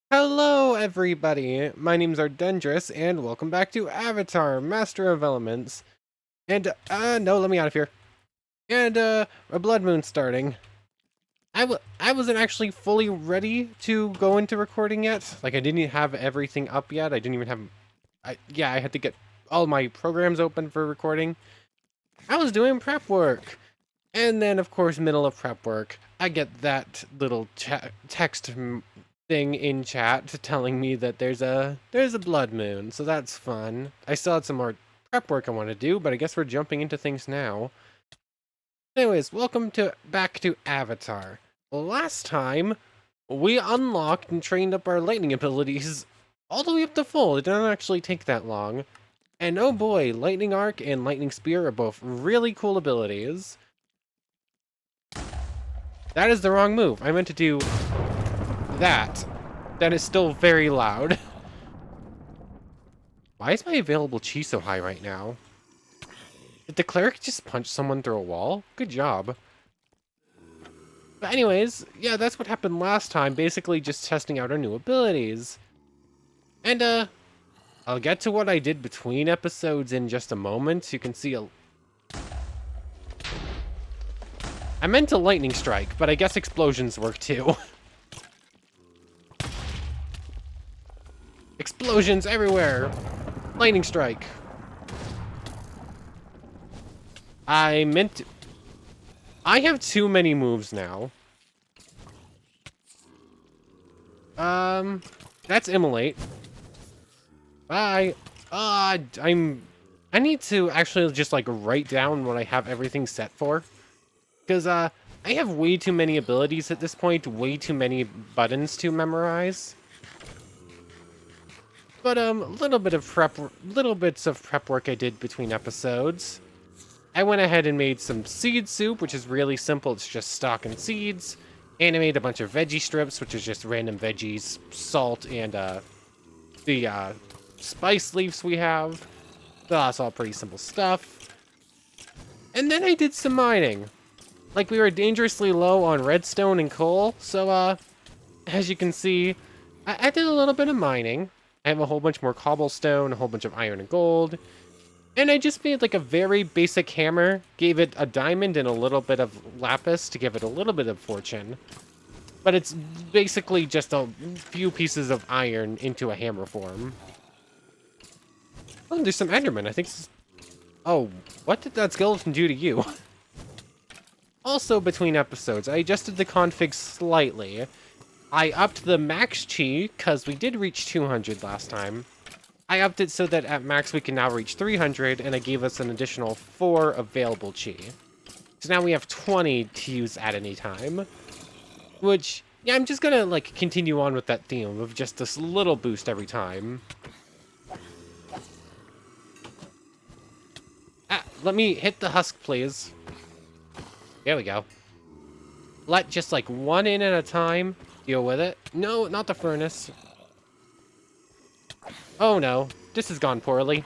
Hello, everybody. My name's Ardendris, and welcome back to Avatar, Master of Elements. And, no, let me out of here. And, a blood moon starting. I wasn't actually fully ready to go into recording yet. Like, I didn't have everything up yet. I didn't even have... I had to get all my programs open for recording. I was doing prep work. And then, of course, middle of prep work, I get that little text thing in chat telling me that there's a blood moon, so that's fun. I still had some more prep work I want to do, but I guess we're jumping into things now. Anyways, welcome back to Avatar. Last time, we unlocked and trained up our lightning abilities all the way up to full. It didn't actually take that long. And oh boy, Lightning Arc and Lightning Spear are both really cool abilities. That is the wrong move. I meant to do that. That is still very loud. Why is my available chi so high right now? Did the cleric just punch someone through a wall? Good job. But anyways, yeah, that's what happened last time. Basically just testing out our new abilities. And, I'll get to what I did between episodes in just a moment. You can see I meant a lightning strike, but I guess explosions work too. Explosions everywhere! Lightning strike. I have too many moves now. That's immolate. Bye. I need to actually just like write down what I have everything set for. Because, I have way too many abilities at this point, way too many buttons to memorize. But, little bits of prep work I did between episodes. I went ahead and made some seed soup, which is really simple. It's just stock and seeds. And I made a bunch of veggie strips, which is just random veggies, salt, and, the, spice leaves we have. That's all pretty simple stuff. And then I did some mining. Like, we were dangerously low on redstone and coal, so, as you can see, I did a little bit of mining. I have a whole bunch more cobblestone, a whole bunch of iron and gold. And I just made, like, a very basic hammer, gave it a diamond and a little bit of lapis to give it a little bit of fortune. But it's basically just a few pieces of iron into a hammer form. Oh, there's some Enderman. I think this is... Oh, what did that skeleton do to you? Also, between episodes, I adjusted the config slightly. I upped the max chi, because we did reach 200 last time. I upped it so that at max we can now reach 300, and I gave us an additional 4 available chi. So now we have 20 to use at any time. Which, yeah, I'm just gonna, like, continue on with that theme of just this little boost every time. Ah, let me hit the husk, please. There we go. Let just, like, one in at a time. Deal with it. No, not the furnace. Oh no, this has gone poorly.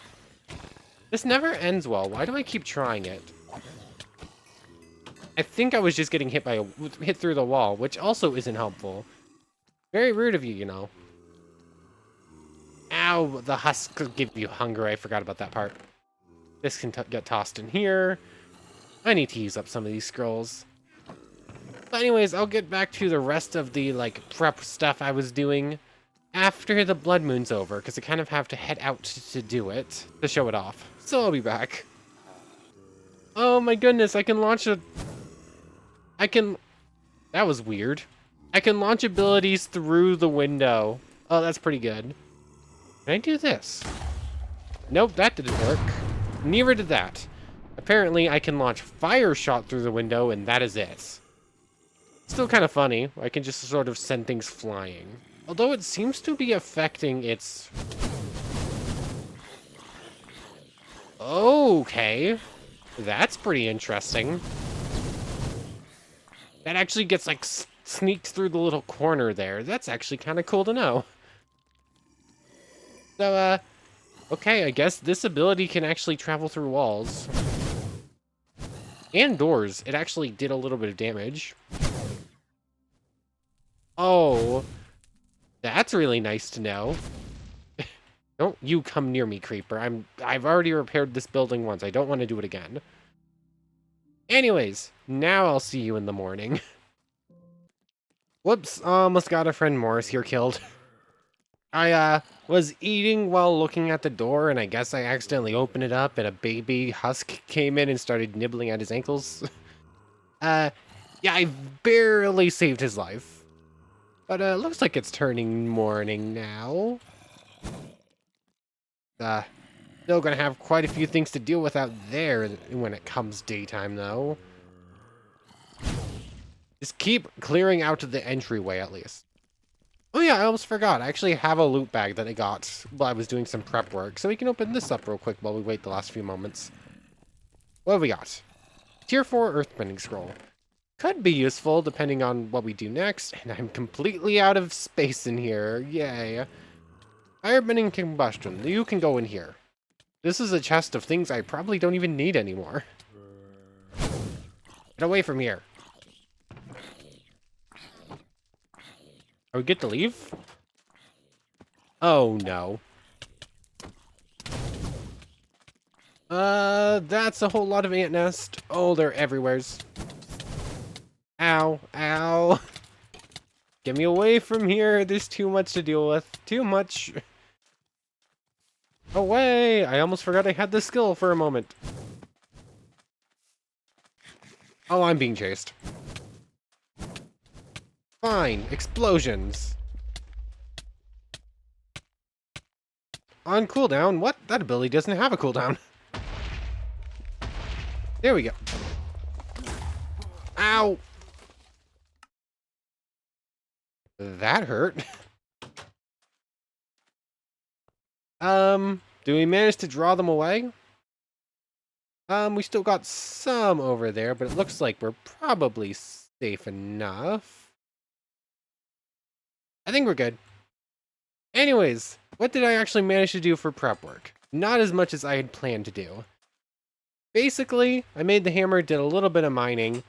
This never ends well. Why do I keep trying it? I think I was just getting hit through the wall, which also isn't helpful. Very rude of you, you know. Ow, the husk give you hunger. I forgot about that part. This can get tossed in here. I need to use up some of these scrolls. But anyways, I'll get back to the rest of the, like, prep stuff I was doing after the blood moon's over, because I kind of have to head out to do it, to show it off. So I'll be back. Oh my goodness, I can launch that was weird. I can launch abilities through the window. Oh, that's pretty good. Can I do this? Nope, that didn't work. Neither did that. Apparently, I can launch fire shot through the window, and that is it. Still kind of funny. I can just sort of send things flying. Although it seems to be affecting its... Okay. That's pretty interesting. That actually gets, like, sneaked through the little corner there. That's actually kind of cool to know. So, okay, I guess this ability can actually travel through walls. And doors. It actually did a little bit of damage. Oh. That's really nice to know. Don't you come near me, creeper. I've already repaired this building once. I don't want to do it again. Anyways, now I'll see you in the morning. Whoops, almost got a friend Morris here killed. I was eating while looking at the door, and I guess I accidentally opened it up, and a baby husk came in and started nibbling at his ankles. Yeah, I barely saved his life. But, looks like it's turning morning now. Still gonna have quite a few things to deal with out there when it comes daytime, though. Just keep clearing out the entryway, at least. Oh yeah, I almost forgot. I actually have a loot bag that I got while I was doing some prep work, so we can open this up real quick while we wait the last few moments. What have we got? Tier 4 Earthbending Scroll. Could be useful depending on what we do next, and I'm completely out of space in here. Yay. Firebending Combustion. You can go in here. This is a chest of things I probably don't even need anymore. Get away from here. Are we good to leave? Oh, no. That's a whole lot of ant nest. Oh, they're everywheres. Ow, ow. Get me away from here. There's too much to deal with. Too much. Away! I almost forgot I had this skill for a moment. Oh, I'm being chased. Fine. Explosions. On cooldown? What? That ability doesn't have a cooldown. There we go. Ow! That hurt. Do we manage to draw them away? We still got some over there, but it looks like we're probably safe enough. I think we're good. Anyways, what did I actually manage to do for prep work? Not as much as I had planned to do. Basically, I made the hammer, did a little bit of mining,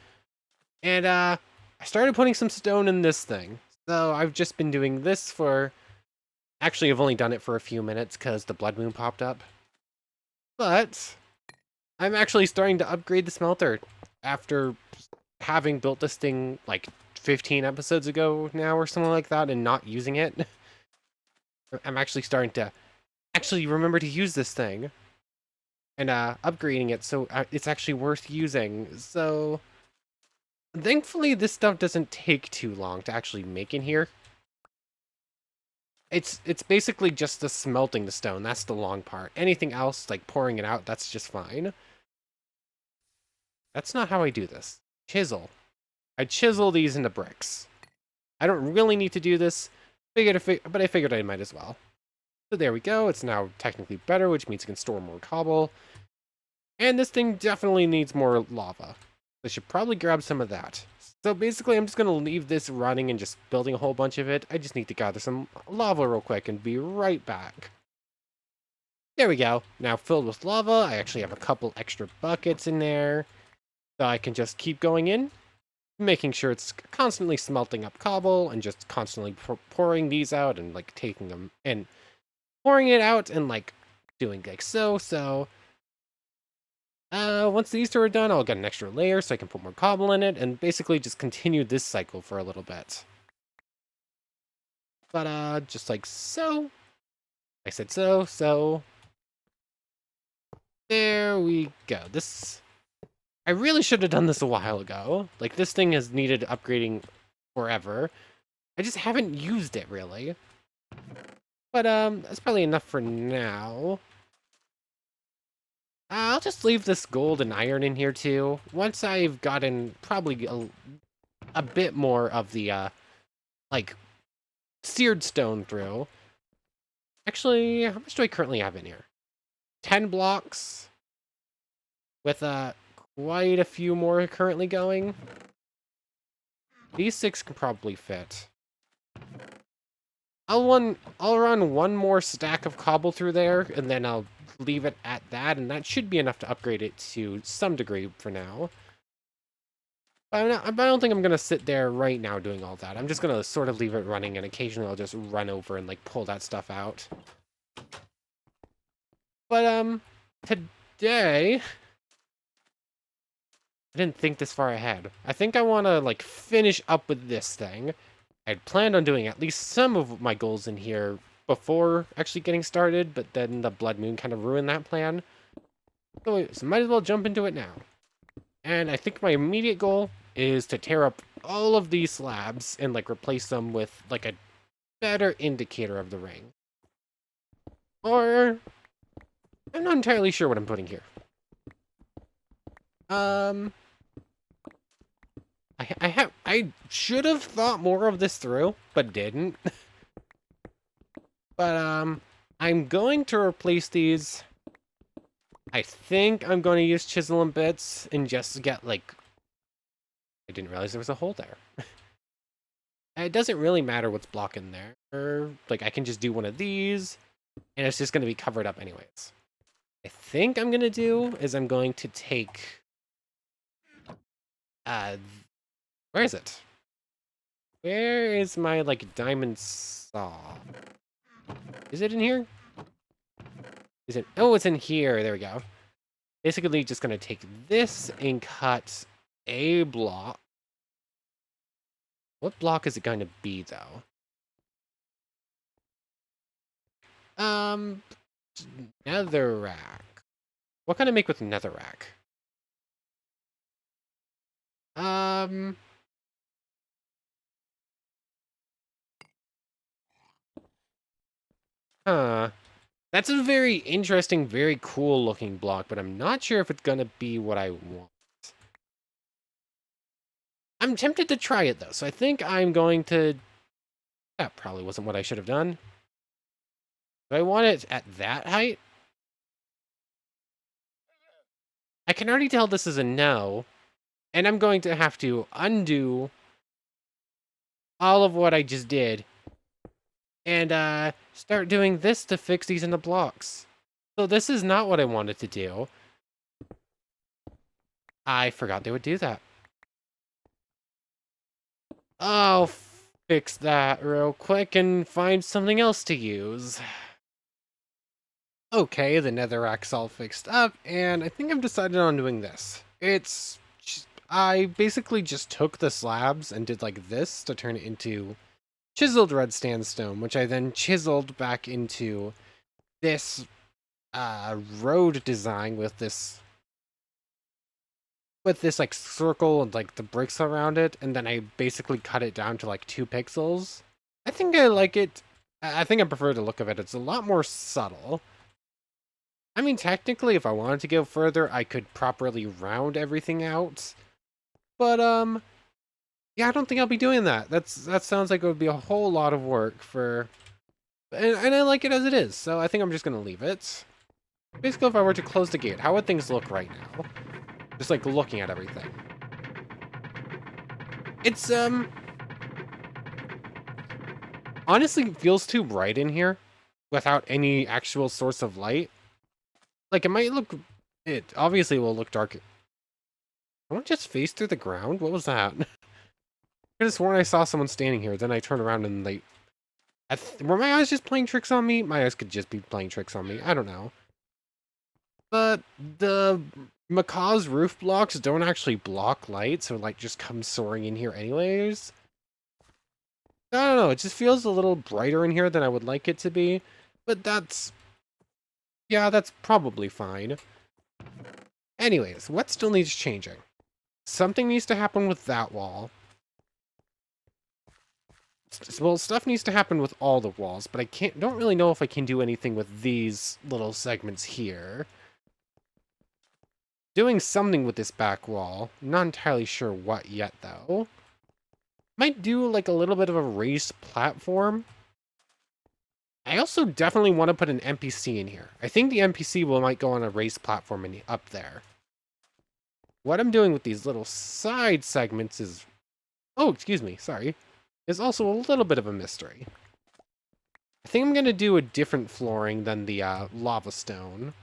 and I started putting some stone in this thing. So I've just been doing this for... Actually, I've only done it for a few minutes because the blood moon popped up. But I'm actually starting to upgrade the smelter after having built this thing like 15 episodes ago now or something like that and not using it. I'm actually starting to actually remember to use this thing and upgrading it so it's actually worth using. So thankfully this stuff doesn't take too long to actually make in here. It's basically just the smelting the stone. That's the long part. Anything else, like pouring it out, that's just fine. That's not how I do this. Chisel. I chisel these into bricks. I don't really need to do this, but I figured I might as well. So there we go. It's now technically better, which means it can store more cobble. And this thing definitely needs more lava. I should probably grab some of that. So basically, I'm just going to leave this running and just building a whole bunch of it. I just need to gather some lava real quick and be right back. There we go. Now filled with lava. I actually have a couple extra buckets in there. So I can just keep going in, making sure it's constantly smelting up cobble and just constantly pouring these out and like taking them and pouring it out and like doing like so. Once these two are done, I'll get an extra layer so I can put more cobble in it, and basically just continue this cycle for a little bit. But, just like so. I said so. There we go. I really should have done this a while ago. Like, this thing has needed upgrading forever. I just haven't used it, really. But, that's probably enough for now. I'll just leave this gold and iron in here too. Once I've gotten probably a bit more of the, like, seared stone through. Actually, how much do I currently have in here? 10 blocks. With, quite a few more currently going. These 6 can probably fit. I'll run one more stack of cobble through there, and then I'll leave it at that, and that should be enough to upgrade it to some degree for now. I don't think I'm gonna sit there right now doing all that. I'm just gonna sort of leave it running, and occasionally I'll just run over and like pull that stuff out. But today I didn't think this far ahead. I think I want to like finish up with this thing. I'd planned on doing at least some of my goals in here before actually getting started, but then the blood moon kind of ruined that plan. So might as well jump into it now. And I think my immediate goal is to tear up all of these slabs and like replace them with like a better indicator of the ring. Or I'm not entirely sure what I'm putting here. I should have thought more of this through, but didn't. But I'm going to replace these. I think I'm going to use chisel and bits and just get like. I didn't realize there was a hole there. It doesn't really matter what's blocking there. Like I can just do one of these, and it's just going to be covered up anyways. I think I'm going to do is I'm going to take. Where is it? Where is my like diamond saw? Is it in here? Is it? Oh, it's in here. There we go. Basically, just gonna take this and cut a block. What block is it going to be, though? Netherrack. What can I make with netherrack? Huh. That's a very interesting, very cool looking block, but I'm not sure if it's gonna be what I want. I'm tempted to try it, though, so I think I'm going to... That probably wasn't what I should have done. Do I want it at that height? I can already tell this is a no, and I'm going to have to undo all of what I just did and start doing this to fix these in the blocks. So this is not what I wanted to do. I forgot they would do that. I'll fix that real quick and find something else to use. Okay, the netherrack's all fixed up, and I think I've decided on doing this. I basically just took the slabs and did like this to turn it into chiseled red sandstone, which I then chiseled back into this road design with this like circle and like the bricks around it, and then I basically cut it down to like 2 pixels. I think I like it. I think I prefer the look of it. It's a lot more subtle. I mean, technically, if I wanted to go further, I could properly round everything out. But yeah, I don't think I'll be doing that. That sounds like it would be a whole lot of work for, and I like it as it is. So I think I'm just gonna leave it. Basically, if I were to close the gate, how would things look right now? Just like looking at everything. It's honestly feels too bright in here without any actual source of light. Like it might look, it obviously will look dark. Someone just phased through the ground? What was that? I could have sworn I saw someone standing here. Then I turned around and they... were my eyes just playing tricks on me? My eyes could just be playing tricks on me. I don't know. But the Macaw's roof blocks don't actually block light, so light just comes soaring in here anyways. I don't know. It just feels a little brighter in here than I would like it to be. But that's... yeah, that's probably fine. Anyways, what still needs changing? Something needs to happen with that wall. Well, stuff needs to happen with all the walls, but I don't really know if I can do anything with these little segments here. Doing something with this back wall. Not entirely sure what yet, though. Might do, like, a little bit of a raised platform. I also definitely want to put an NPC in here. I think the NPC might go on a raised platform up there. What I'm doing with these little side segments is... oh, excuse me, sorry. Is also a little bit of a mystery. I think I'm going to do a different flooring than the lava stone.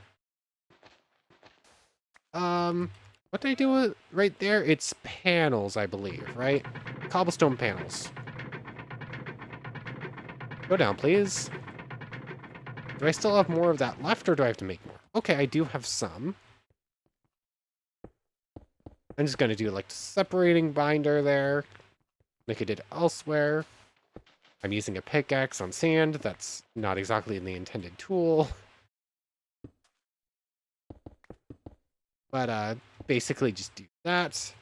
What did I do with right there? It's panels, I believe, right? Cobblestone panels. Go down, please. Do I still have more of that left, or do I have to make more? Okay, I do have some. I'm just gonna do like separating binder there, like I did elsewhere. I'm using a pickaxe on sand. That's not exactly the intended tool. But basically just do that.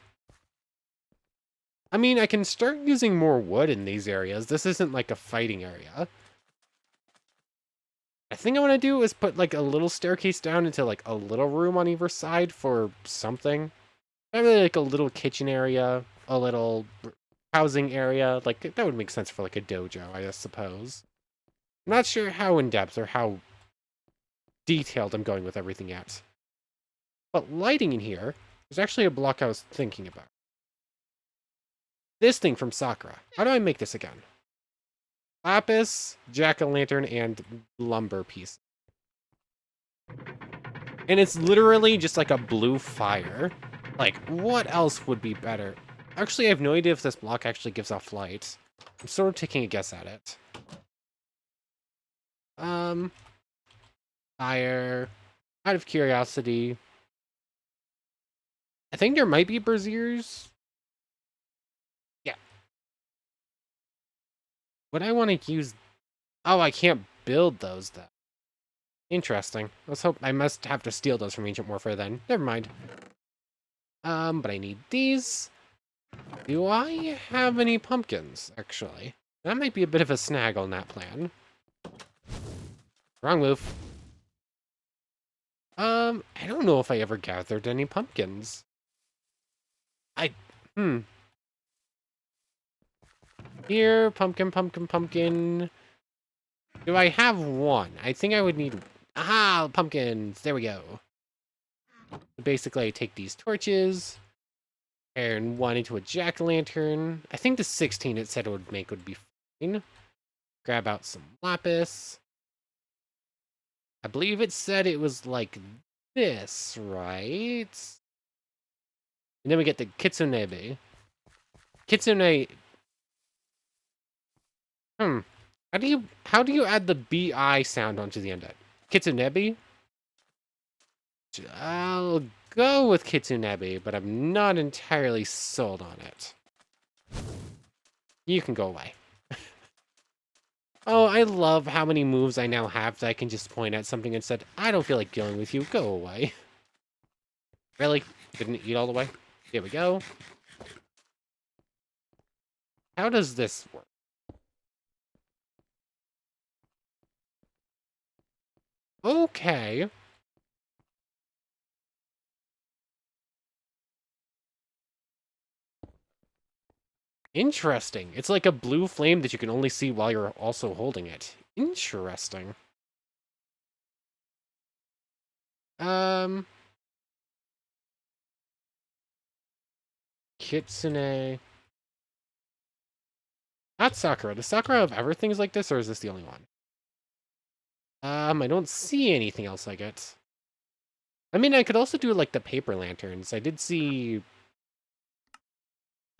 I mean, I can start using more wood in these areas. This isn't like a fighting area. I think I want to do is put like a little staircase down into like a little room on either side for something. Maybe like a little kitchen area, a little housing area. Like that would make sense for like a dojo, I suppose. I'm not sure how in depth or how detailed I'm going with everything yet. But lighting in here, there's actually a block I was thinking about. This thing from Sakura. How do I make this again? Lapis, jack-o'-lantern, and lumber piece. And it's literally just like a blue fire. Like, what else would be better? Actually, I have no idea if this block actually gives off light. I'm sort of taking a guess at it. Fire. Out of curiosity. I think there might be braziers. Yeah. Would I want to use... Oh, I can't build those, though. Interesting. Let's hope I must have to steal those from Ancient Warfare then. Never mind. But I need these. Do I have any pumpkins, actually? That might be a bit of a snag on that plan. Wrong move. I don't know if I ever gathered any pumpkins. Hmm. Here, pumpkin, pumpkin, pumpkin. Do I have one? I think I would need... Aha! Pumpkins! There we go. Basically, I take these torches, and one into a jack-o'-lantern. I think the 16 it said it would make would be fine. Grab out some lapis. I believe it said it was like this, right? And then we get the kitsunebe. Kitsune... How do you add the BI sound onto the end of it? Kitsunebe? I'll go with Kitsunebe, but I'm not entirely sold on it. You can go away. Oh, I love how many moves I now have that I can just point at something and said, I don't feel like dealing with you, go away. Really? Didn't eat all the way? Here we go. How does this work? Okay. Interesting. It's like a blue flame that you can only see while you're also holding it. Interesting. Kitsune. Not Sakura. Does Sakura have ever things like this, or is this the only one? I don't see anything else like it. I mean, I could also do, like, the paper lanterns. I did see...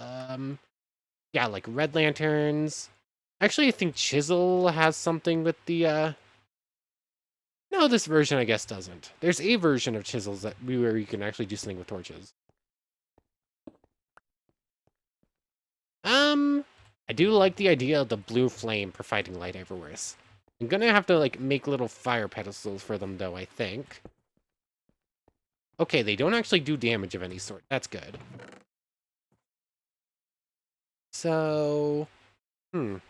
Yeah, like, red lanterns. Actually, I think Chisel has something with the, No, this version, I guess, doesn't. There's a version of Chisels where you can actually do something with torches. I do like the idea of the blue flame providing light everywhere. I'm gonna have to, like, make little fire pedestals for them, though, I think. Okay, they don't actually do damage of any sort. That's good. So... I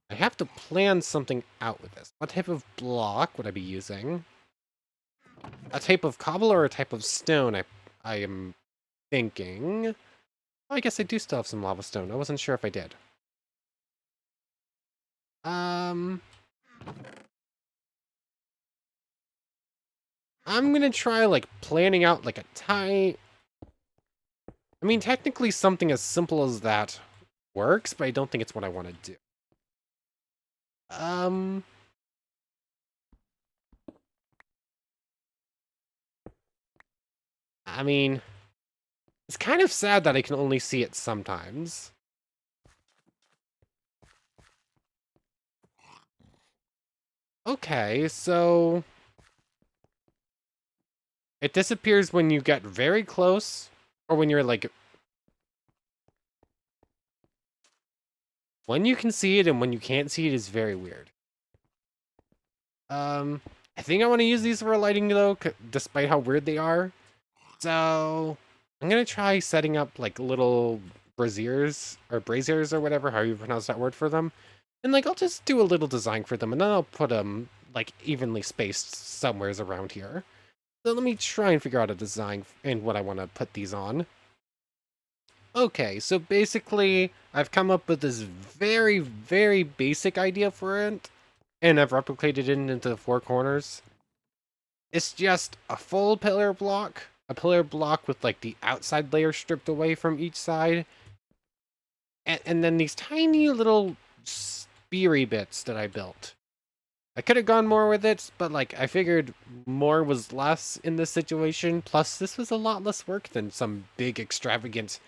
have to plan something out with this. What type of block would I be using? A type of cobble or a type of stone, I am thinking. Oh, I guess I do still have some lava stone. I wasn't sure if I did. I'm gonna try, like, planning out, like, a tie... I mean, technically something as simple as that works, but I don't think it's what I want to do. I mean, it's kind of sad that I can only see it sometimes. Okay, so it disappears when you get very close, or when you're like, when you can see it and when you can't see it is very weird. I think I want to use these for lighting though, despite how weird they are. So I'm gonna try setting up like little braziers or whatever, how you pronounce that word for them. And like I'll just do a little design for them and then I'll put them like evenly spaced somewheres around here. So let me try and figure out a design and what I want to put these on. Okay, so basically I've come up with this very, very basic idea for it, and I've replicated it into the four corners. It's just a full a pillar block with like the outside layer stripped away from each side, and then these tiny little speary bits that I built. I could have gone more with it, but like I figured more was less in this situation. Plus, this was a lot less work than some big extravagant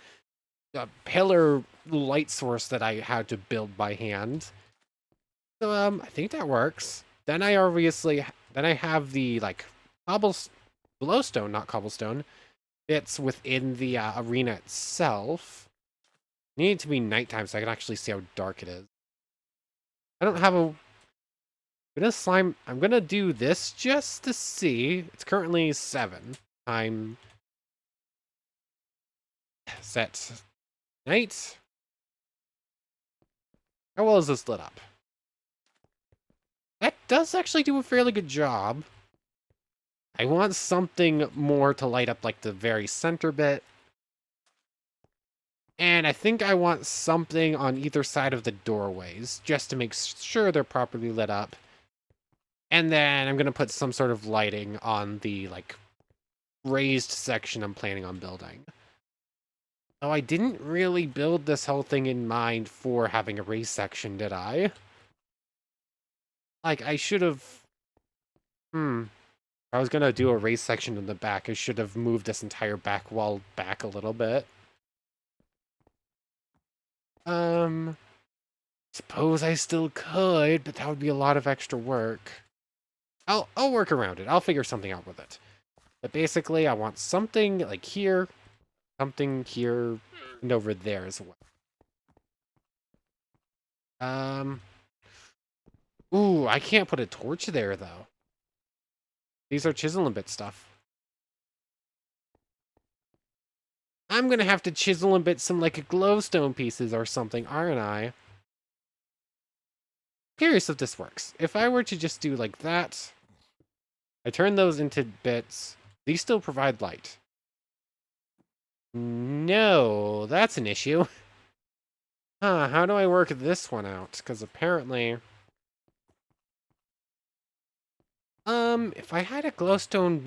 pillar light source that I had to build by hand. So I think that works. Then I have the like glowstone, not cobblestone. It's within the arena itself. Need it to be nighttime so I can actually see how dark it is. I don't have a. I'm gonna do this just to see. It's currently 7. Time set night. How well is this lit up? That does actually do a fairly good job. I want something more to light up like the very center bit. And I think I want something on either side of the doorways, just to make sure they're properly lit up. And then I'm going to put some sort of lighting on the, like, raised section I'm planning on building. Oh, I didn't really build this whole thing in mind for having a raised section, did I? Like, I should have... If I was going to do a raised section in the back, I should have moved this entire back wall back a little bit. Suppose I still could, but that would be a lot of extra work. I'll work around it. I'll figure something out with it. But basically, I want something like here, something here, and over there as well. Ooh, I can't put a torch there though. These are chisel and bit stuff. I'm gonna have to chisel and bit some like glowstone pieces or something, aren't I? Curious if this works. If I were to just do like that, I turn those into bits. These still provide light. No, that's an issue. Huh, how do I work this one out? Because apparently... if I had a glowstone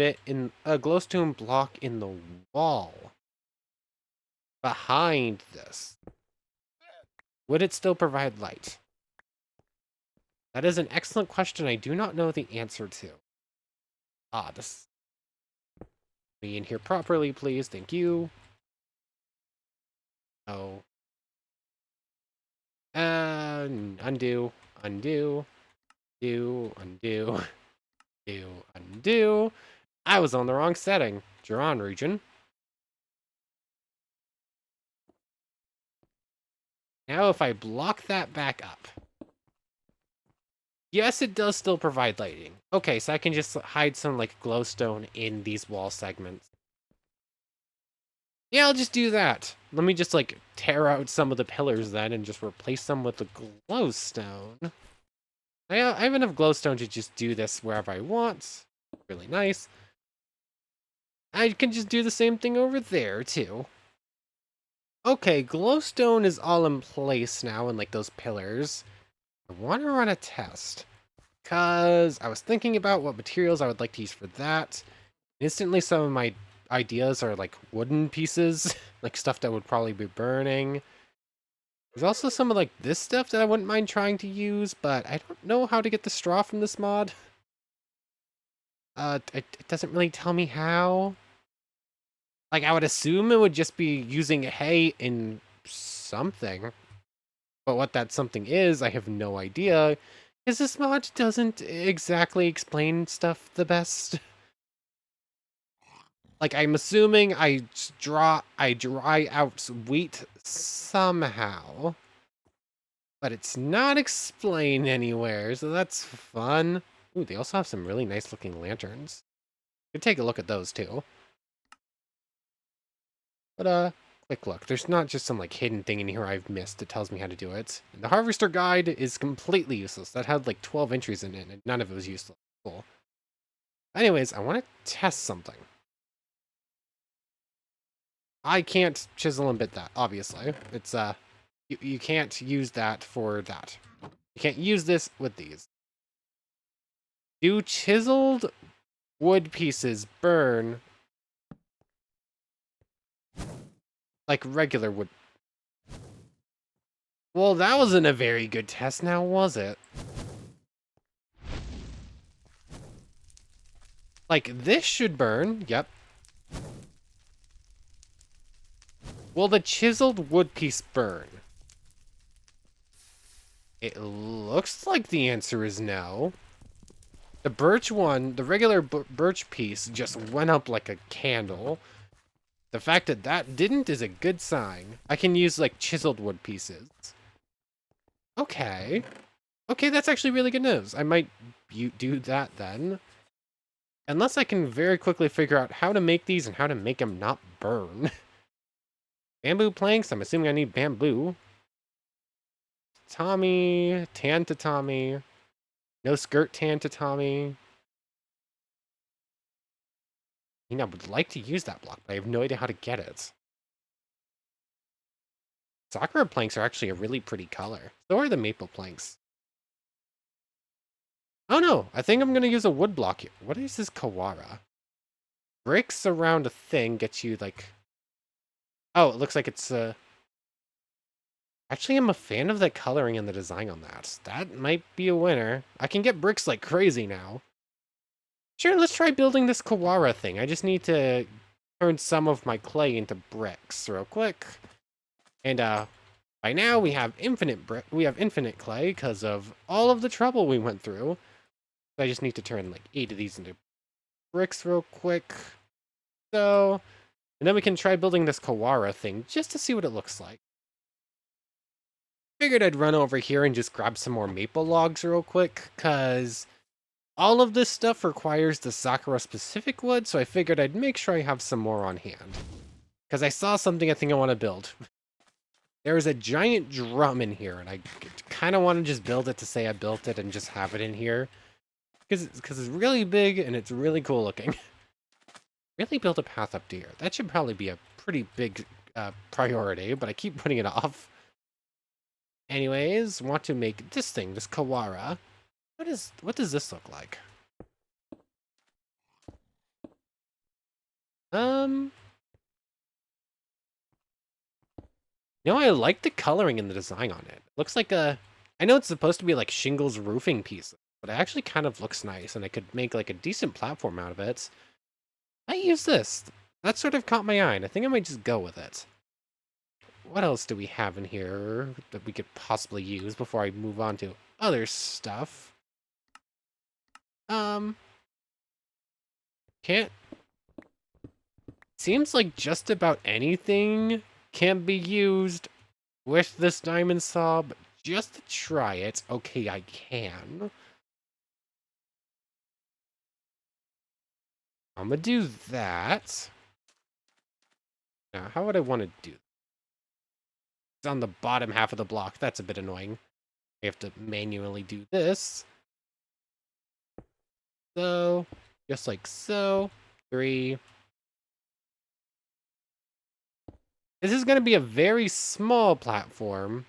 block in the wall behind this, would it still provide light? That is an excellent question I do not know the answer to. This... Be in here properly, please. Thank you. Oh. Undo. Undo. Undo. Undo. I was on the wrong setting. Duran region. Now if I block that back up. Yes, it does still provide lighting. Okay, so I can just hide some like glowstone in these wall segments. Yeah, I'll just do that. Let me just like tear out some of the pillars then and just replace them with the glowstone. I have enough glowstone to just do this wherever I want. Really nice. I can just do the same thing over there too. Okay, glowstone is all in place now in like those pillars. I want to run a test because I was thinking about what materials I would like to use for that. Instantly, some of my ideas are like wooden pieces, like stuff that would probably be burning. There's also some of like this stuff that I wouldn't mind trying to use, but I don't know how to get the straw from this mod. It doesn't really tell me how. Like, I would assume it would just be using hay in something. But what that something is, I have no idea. Because this mod doesn't exactly explain stuff the best. Like, I'm assuming I dry out wheat somehow. But it's not explained anywhere, so that's fun. Ooh, they also have some really nice looking lanterns. You could take a look at those too. But quick look. There's not just some like hidden thing in here I've missed that tells me how to do it. And the Harvester Guide is completely useless. That had like 12 entries in it, and none of it was useful. Anyways, I want to test something. I can't chisel and bit that, obviously. It's you can't use that for that. You can't use this with these. Do chiseled wood pieces burn like regular wood? Well, that wasn't a very good test now, was it? Like, this should burn, yep. Will the chiseled wood piece burn? It looks like the answer is no. The birch one, the regular birch piece, just went up like a candle. The fact that that didn't is a good sign. I can use, like, chiseled wood pieces. Okay. Okay, that's actually really good news. I might do that then. Unless I can very quickly figure out how to make these and how to make them not burn. Bamboo planks, I'm assuming I need bamboo. Tatami, tan tatami. No skirt tan tatami. I would like to use that block, but I have no idea how to get it. Sakura planks are actually a really pretty color. So are the maple planks. Oh no, I think I'm going to use a wood block here. What is this Kawara? Bricks around a thing gets you like... Oh, it looks like it's... Actually, I'm a fan of the coloring and the design on that. That might be a winner. I can get bricks like crazy now. Sure, let's try building this Kawara thing. I just need to turn some of my clay into bricks real quick. And by now we have infinite clay because of all of the trouble we went through. So I just need to turn like 8 of these into bricks real quick. So, and then we can try building this Kawara thing just to see what it looks like. Figured I'd run over here and just grab some more maple logs real quick, because all of this stuff requires the Sakura specific wood, so I figured I'd make sure I have some more on hand. Because I saw something I think I want to build. There is a giant drum in here, and I kind of want to just build it to say I built it and just have it in here. Because it's really big and it's really cool looking. Really build a path up to here. That should probably be a pretty big priority, but I keep putting it off. Anyways, want to make this thing, this Kawara. What does this look like? I like the coloring and the design on it. Looks like a... I know it's supposed to be like shingles roofing pieces, but it actually kind of looks nice, and I could make like a decent platform out of it. I use this. That sort of caught my eye, and I think I might just go with it. What else do we have in here that we could possibly use before I move on to other stuff? Can't... Seems like just about anything can be used with this diamond saw, but just to try it, okay, I can. I'm gonna do that. Now, how would I want to do? It's on the bottom half of the block. That's a bit annoying. I have to manually do this. So, just like so. 3. This is going to be a very small platform.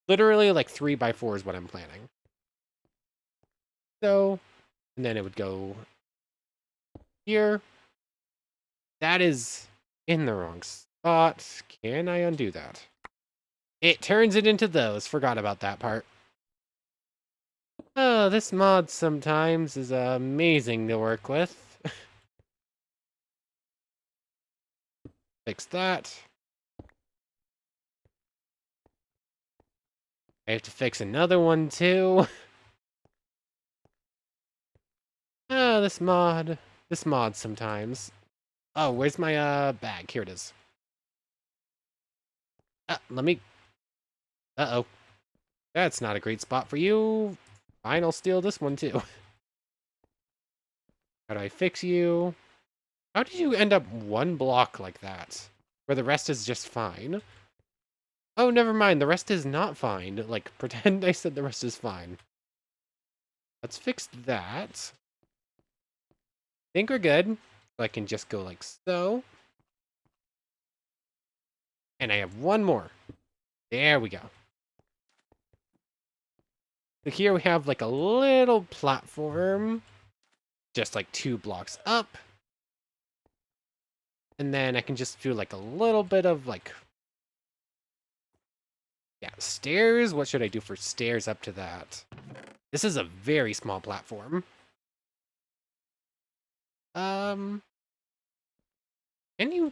Literally like 3x4 is what I'm planning. So, and then it would go here. That is in the wrong spot. Can I undo that? It turns it into those. Forgot about that part. Oh, this mod sometimes is amazing to work with. Fix that. I have to fix another one too. Oh, this mod. This mod sometimes. Oh, where's my bag? Here it is. Let me... Uh-oh. That's not a great spot for you. Fine, I'll steal this one too. How do I fix you? How did you end up one block like that? Where the rest is just fine? Oh, never mind. The rest is not fine. Like, pretend I said the rest is fine. Let's fix that. Think we're good. So I can just go like so. And I have one more. There we go. So here we have like a little platform. Just like 2 blocks up. And then I can just do like a little bit of like... Yeah, stairs. What should I do for stairs up to that? This is a very small platform. And you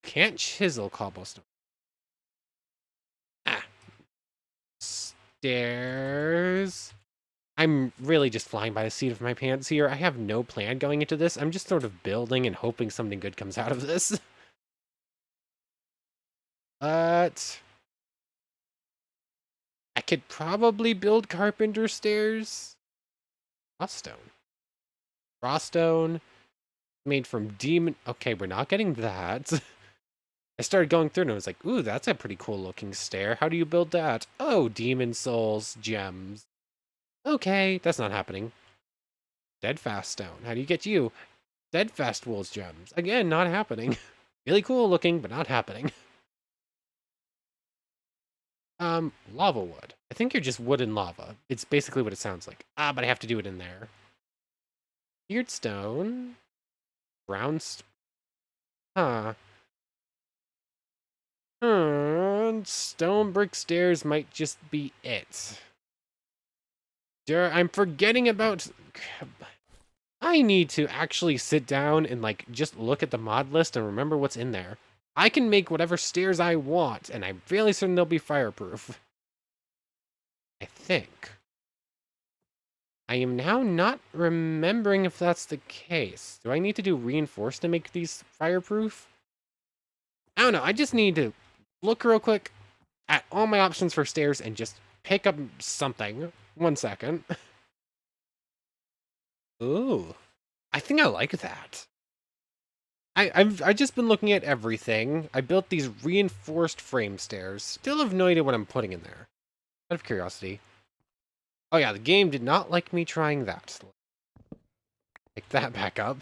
can't chisel cobblestone. Stairs. I'm really just flying by the seat of my pants here. I have no plan going into this. I'm just sort of building and hoping something good comes out of this. But I could probably build carpenter stairs. Froststone. Froststone made from demon... Okay, we're not getting that. I started going through and I was like, ooh, that's a pretty cool looking stair. How do you build that? Oh, demon souls, gems. Okay, that's not happening. Steadfast stone. How do you get you? Steadfast wool's gems. Again, not happening. Really cool looking, but not happening. Lava wood. I think you're just wood and lava. It's basically what it sounds like. But I have to do it in there. Weird stone. Brown Huh. Stone brick stairs might just be it. I'm forgetting about... I need to actually sit down and, like, just look at the mod list and remember what's in there. I can make whatever stairs I want, and I'm fairly certain they'll be fireproof. I think. I am now not remembering if that's the case. Do I need to do reinforced to make these fireproof? I don't know. I just need to look real quick at all my options for stairs and just pick up something. 1 second. Ooh. I think I like that. I've just been looking at everything. I built these reinforced frame stairs. Still have no idea what I'm putting in there. Out of curiosity. Oh yeah, the game did not like me trying that. Pick that back up.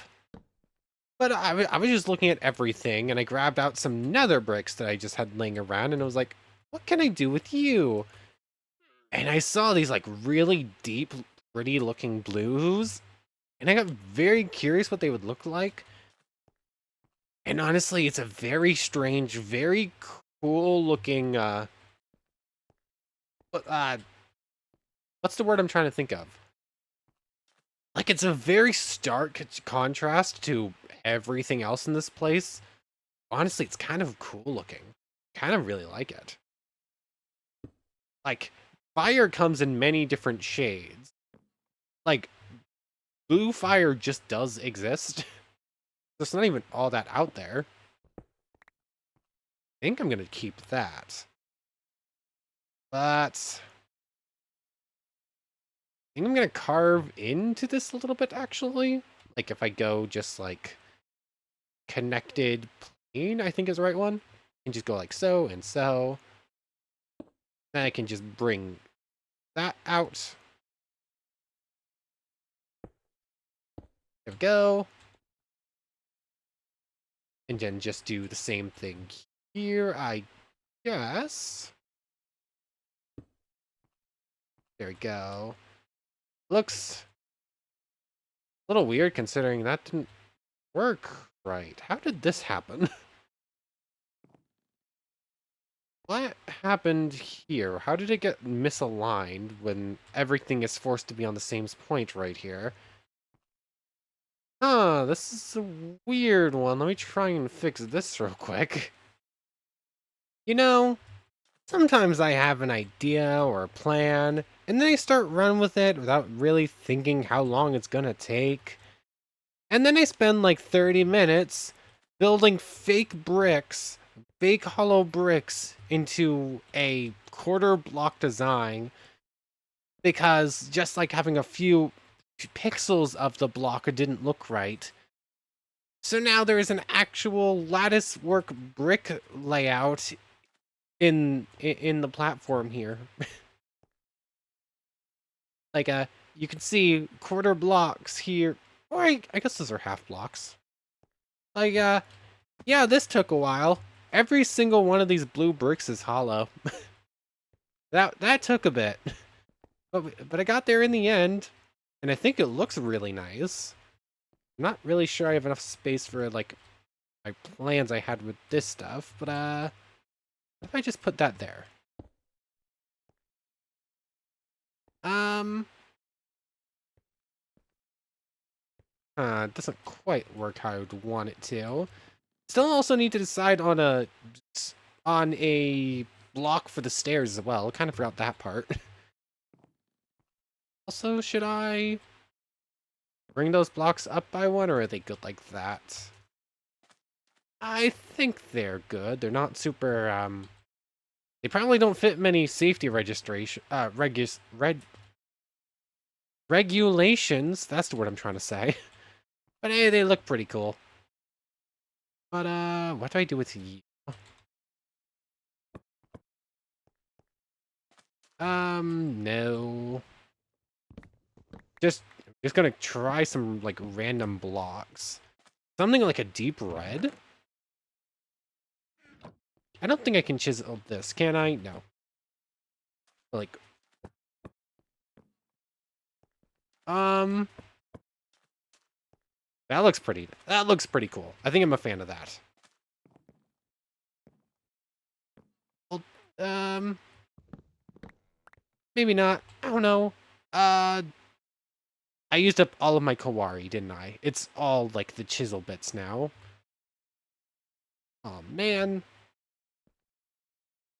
But I was just looking at everything, and I grabbed out some nether bricks that I just had laying around, and I was like, what can I do with you? And I saw these like really deep, pretty looking blues, and I got very curious what they would look like. And honestly, it's a very strange, very cool looking, what's the word I'm trying to think of? Like, it's a very stark contrast to everything else in this place. Honestly, it's kind of cool looking. Kind of really like it. Like, fire comes in many different shades. Like, blue fire just does exist. There's not even all that out there. I think I'm gonna keep that. But I think I'm gonna carve into this a little bit, actually. Like, if I go just, like, connected plane, I think is the right one. And just go like so and so. Then I can just bring that out. There we go. And then just do the same thing here, I guess. There we go. Looks a little weird considering that didn't work right. How did this happen? What happened here? How did it get misaligned when everything is forced to be on the same point right here? Huh, this is a weird one. Let me try and fix this real quick. You know, sometimes I have an idea or a plan, and then I start running with it without really thinking how long it's gonna take. And then I spend like 30 minutes building fake bricks, fake hollow bricks into a quarter block design because just like having a few pixels of the block didn't look right. So now there is an actual lattice work brick layout in the platform here. Like you can see quarter blocks here. Or I guess those are half blocks. Like yeah, this took a while. Every single one of these blue bricks is hollow. That took a bit. But I got there in the end, and I think it looks really nice. I'm not really sure I have enough space for like my plans I had with this stuff, but what if I just put that there? It doesn't quite work how I would want it to. Still also need to decide on a block for the stairs as well. I kind of forgot that part. Also, should I bring those blocks up by one, or are they good like that? I think they're good. They're not super, they probably don't fit many safety regulations. That's the word I'm trying to say. But hey, they look pretty cool. But, what do I do with you? No. Just gonna try some, like, random blocks. Something like a deep red? I don't think I can chisel this, can I? No. Like... That looks pretty cool. I think I'm a fan of that. Well, maybe not. I don't know. I used up all of my Kawari, didn't I? It's all, like, the chisel bits now. Oh, man.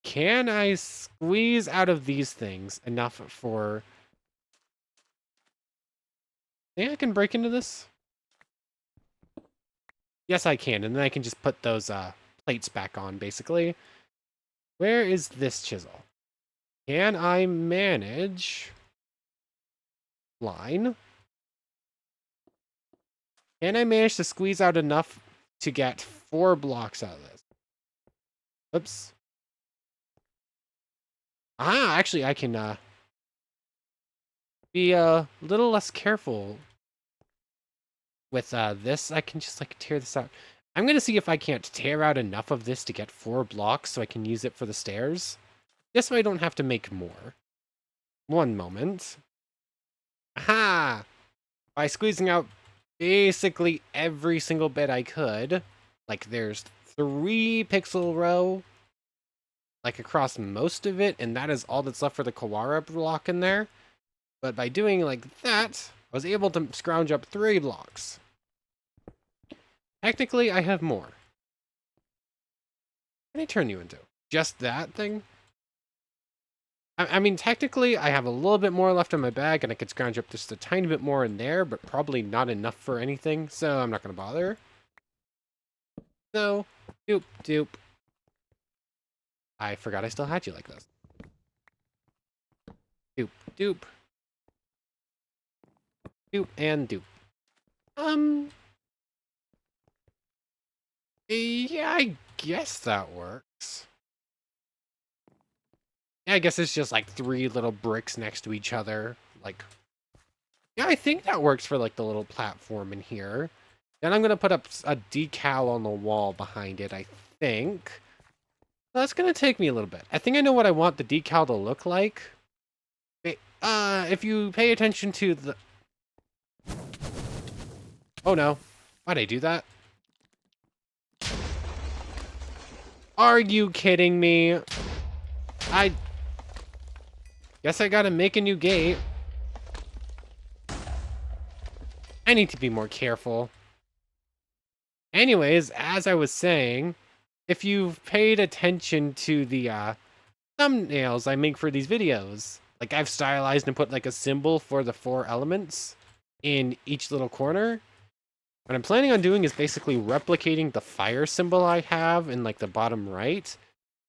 Can I squeeze out of these things enough for... Think I can break into this? Yes, I can, and then I can just put those, plates back on, basically. Where is this chisel? Can I manage... Line? Can I manage to squeeze out enough to get 4 blocks out of this? Oops. Ah, actually, I can, be a little less careful with, this. I can just, like, tear this out. I'm gonna see if I can't tear out enough of this to get 4 blocks so I can use it for the stairs. This way I don't have to make more. One moment. Aha! By squeezing out basically every single bit I could, like, there's 3 pixel row, like, across most of it, and that is all that's left for the Kawara block in there. But by doing like that, I was able to scrounge up 3 blocks. Technically, I have more. What can I turn you into? Just that thing? I mean, technically, I have a little bit more left in my bag, and I could scrounge up just a tiny bit more in there, but probably not enough for anything, so I'm not going to bother. So, doop, doop. I forgot I still had you like this. Doop, doop. Doop, and doop. Yeah, I guess that works. Yeah, I guess it's just like 3 little bricks next to each other. Like, yeah, I think that works for like the little platform in here. Then I'm gonna put up a decal on the wall behind it, I think. That's gonna take me a little bit. I think I know what I want the decal to look like. Wait, if you pay attention to the... Oh no. Why'd I do that? Are you kidding me? I guess I gotta make a new gate. I need to be more careful. Anyways, as I was saying, if you've paid attention to the thumbnails I make for these videos, like I've stylized and put like a symbol for the 4 elements in each little corner. What I'm planning on doing is basically replicating the fire symbol I have in like the bottom right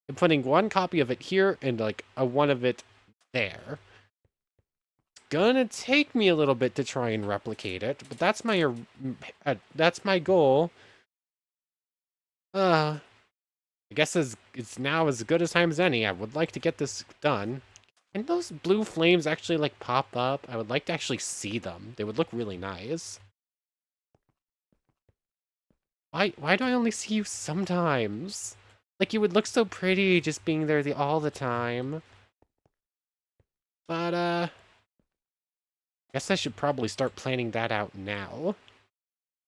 and putting one copy of it here and like a one of it there. It's gonna take me a little bit to try and replicate it, but that's my goal. I guess it's now as good a time as any. I would like to get this done. And those blue flames actually like pop up. I would like to actually see them. They would look really nice. Why do I only see you sometimes? Like you would look so pretty just being there all the time. But guess I should probably start planning that out now.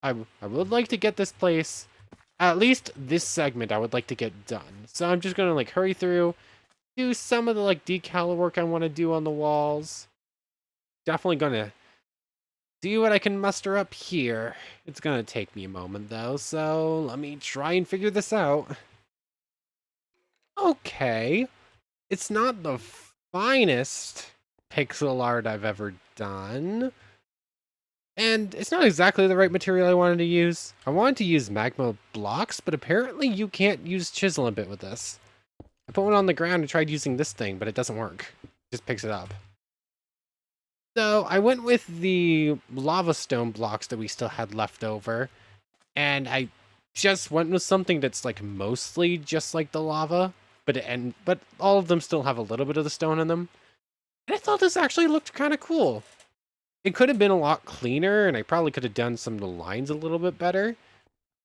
I would like to get this place, at least this segment I would like to get done. So I'm just gonna like hurry through, do some of the like decal work I want to do on the walls. Definitely gonna see what I can muster up here. It's gonna take me a moment though, so let me try and figure this out. Okay, it's not the finest pixel art I've ever done. And it's not exactly the right material I wanted to use. I wanted to use magma blocks, but apparently you can't use chisel a bit with this. I put one on the ground and tried using this thing, but it doesn't work. It just picks it up. So I went with the lava stone blocks that we still had left over, and I just went with something that's like mostly just like the lava, but all of them still have a little bit of the stone in them. And I thought this actually looked kind of cool. It could have been a lot cleaner, and I probably could have done some of the lines a little bit better.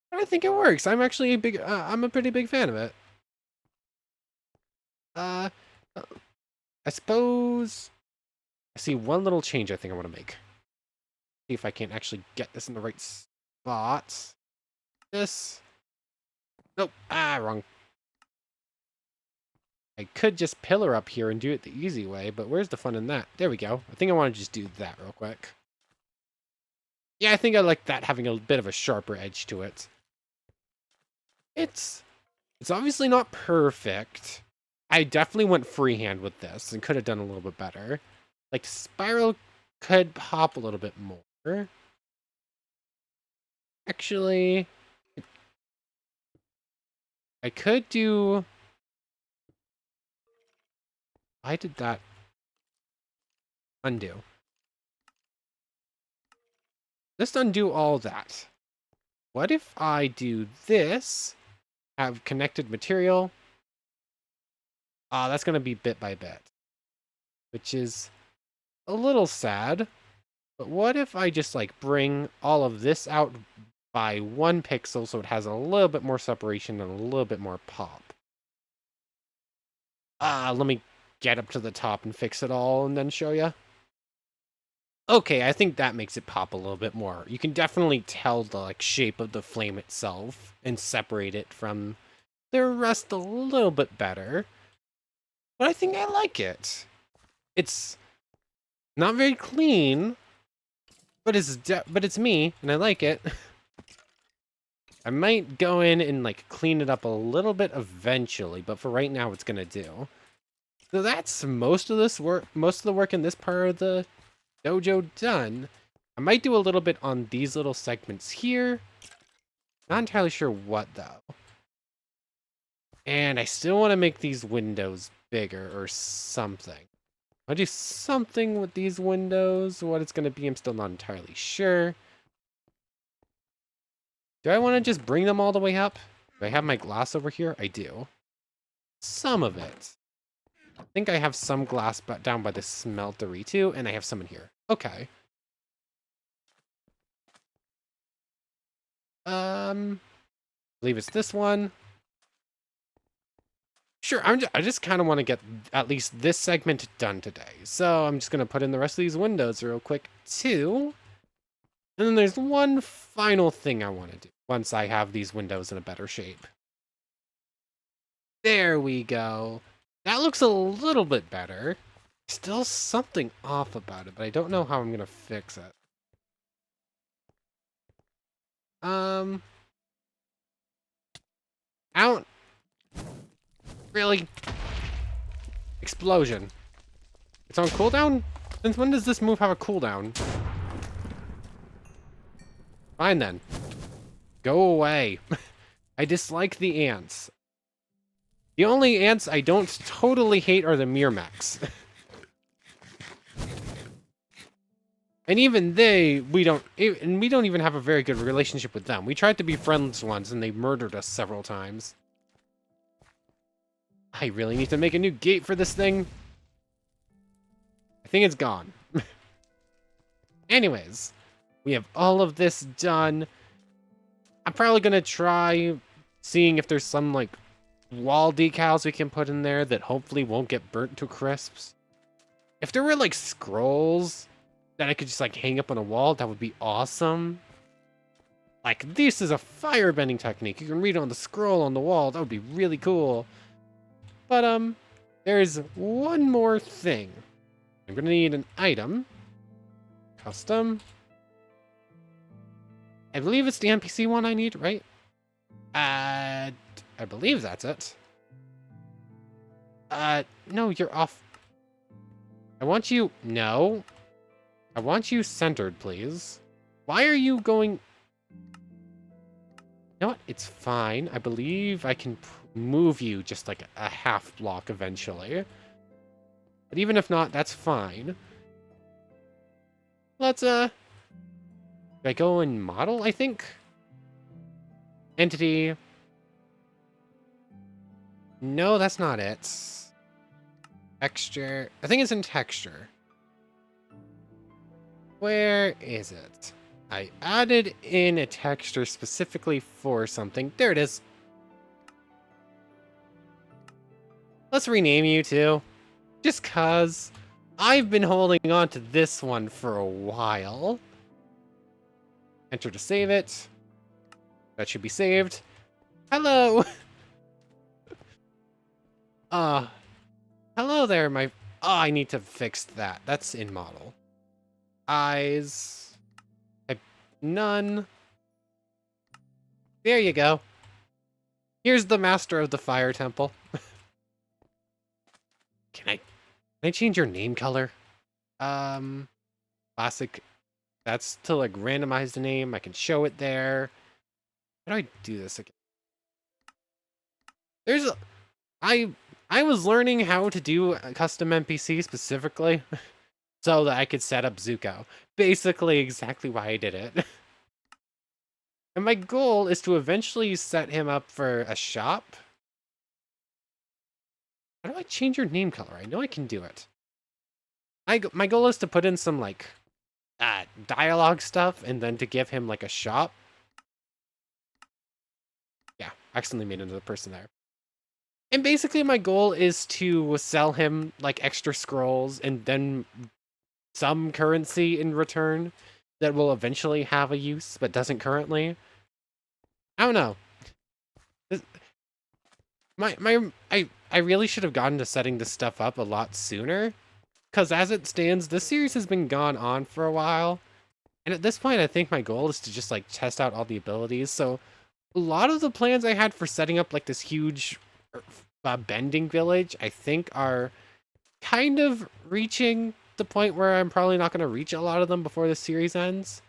But I think it works. I'm actually I'm a pretty big fan of it. I suppose I see one little change I think I want to make. See if I can actually get this in the right spot. This. Nope. Wrong. I could just pillar up here and do it the easy way, but where's the fun in that? There we go. I think I want to just do that real quick. Yeah, I think I like that having a bit of a sharper edge to it. It's obviously not perfect. I definitely went freehand with this and could have done a little bit better. Like, spiral could pop a little bit more. Actually, I could do... Why did that undo? Let's undo all that. What if I do this, have connected material? That's going to be bit by bit, which is a little sad. But what if I just like bring all of this out by 1 pixel so it has a little bit more separation and a little bit more pop? Let me get up to the top and fix it all and then show you. Okay, I think that makes it pop a little bit more. You can definitely tell the like shape of the flame itself and separate it from the rest a little bit better. But I think I like it. It's not very clean, but it's me and I like it. I might go in and like clean it up a little bit eventually, but for right now it's gonna do. So that's most of the work in this part of the dojo done. I might do a little bit on these little segments here. Not entirely sure what though. And I still want to make these windows bigger or something. I'll do something with these windows. What it's going to be, I'm still not entirely sure. Do I want to just bring them all the way up? Do I have my glass over here? I do. Some of it. I think I have some glass down by the smeltery too, and I have some in here. Okay. I believe it's this one. Sure, I just kind of want to get at least this segment done today. So I'm just going to put in the rest of these windows real quick too. And then there's one final thing I want to do once I have these windows in a better shape. There we go. That looks a little bit better. Still something off about it, but I don't know how I'm going to fix it. I don't really... Explosion. It's on cooldown? Since when does this move have a cooldown? Fine then. Go away. I dislike the ants. The only ants I don't totally hate are the Myrmex. And even we don't even have a very good relationship with them. We tried to be friends once and they murdered us several times. I really need to make a new gate for this thing. I think it's gone. Anyways, we have all of this done. I'm probably gonna try seeing if there's some like wall decals we can put in there that hopefully won't get burnt to crisps. If there were like scrolls that I could just like hang up on a wall, that would be awesome. Like, this is a firebending technique. You can read it on the scroll on the wall. That would be really cool. But there's one more thing. I'm gonna need an item. Custom. I believe it's the NPC one I need, right? I believe that's it. No, you're off. I want you... No. I want you centered, please. Why are you going... You know what? It's fine. I believe I can move you just like a half block eventually. But even if not, that's fine. Let's, do I go in model, I think? Entity. No, that's not it. Texture. I think it's in texture. Where is it? I added in a texture specifically for something. There it is. Let's rename you too. Just cause I've been holding on to this one for a while. Enter to save it. That should be saved. Hello! Hello there, my... Oh, I need to fix that. That's in model. Eyes. None. There you go. Here's the master of the fire temple. Can I change your name color? Classic. That's to like randomize the name. I can show it there. How do I do this again? There's a... I was learning how to do a custom NPC specifically so that I could set up Zuko. Basically exactly why I did it. And my goal is to eventually set him up for a shop. How do I change your name color? I know I can do it. My goal is to put in some like dialogue stuff and then to give him like a shop. Yeah, accidentally made another person there. And basically my goal is to sell him like extra scrolls and then some currency in return that will eventually have a use but doesn't currently. I don't know. I really should have gotten to setting this stuff up a lot sooner. Because as it stands, this series has been gone on for a while. And at this point, I think my goal is to just like test out all the abilities. So a lot of the plans I had for setting up like this huge bending village, I think are kind of reaching the point where I'm probably not going to reach a lot of them before the series ends.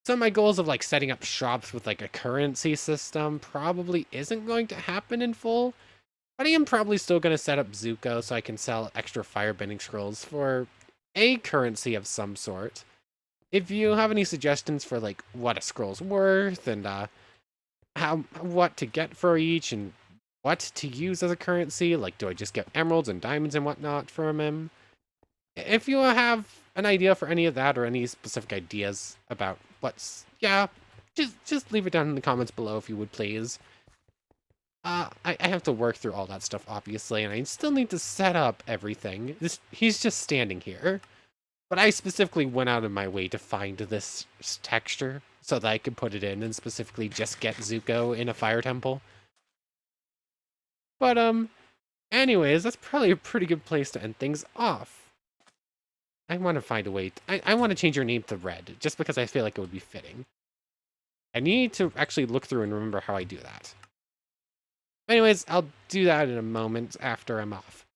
So my goals of like setting up shops with like a currency system probably isn't going to happen in full. But I am probably still going to set up Zuko so I can sell extra firebending scrolls for a currency of some sort. If you have any suggestions for like what a scroll's worth and what to get for each and what to use as a currency, like do I just get emeralds and diamonds and whatnot from him? If you have an idea for any of that or any specific ideas about what's, yeah, just leave it down in the comments below if you would please. I have to work through all that stuff, obviously, and I still need to set up everything. He's just standing here. But I specifically went out of my way to find this texture so that I could put it in and specifically just get Zuko in a fire temple. But, anyways, that's probably a pretty good place to end things off. I want to find a way... I want to change your name to Red, just because I feel like it would be fitting. I need to actually look through and remember how I do that. Anyways, I'll do that in a moment after I'm off.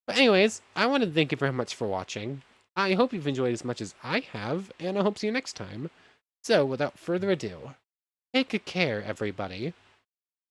But anyways, I want to thank you very much for watching. I hope you've enjoyed as much as I have, and I hope to see you next time. So, without further ado, take good care, everybody.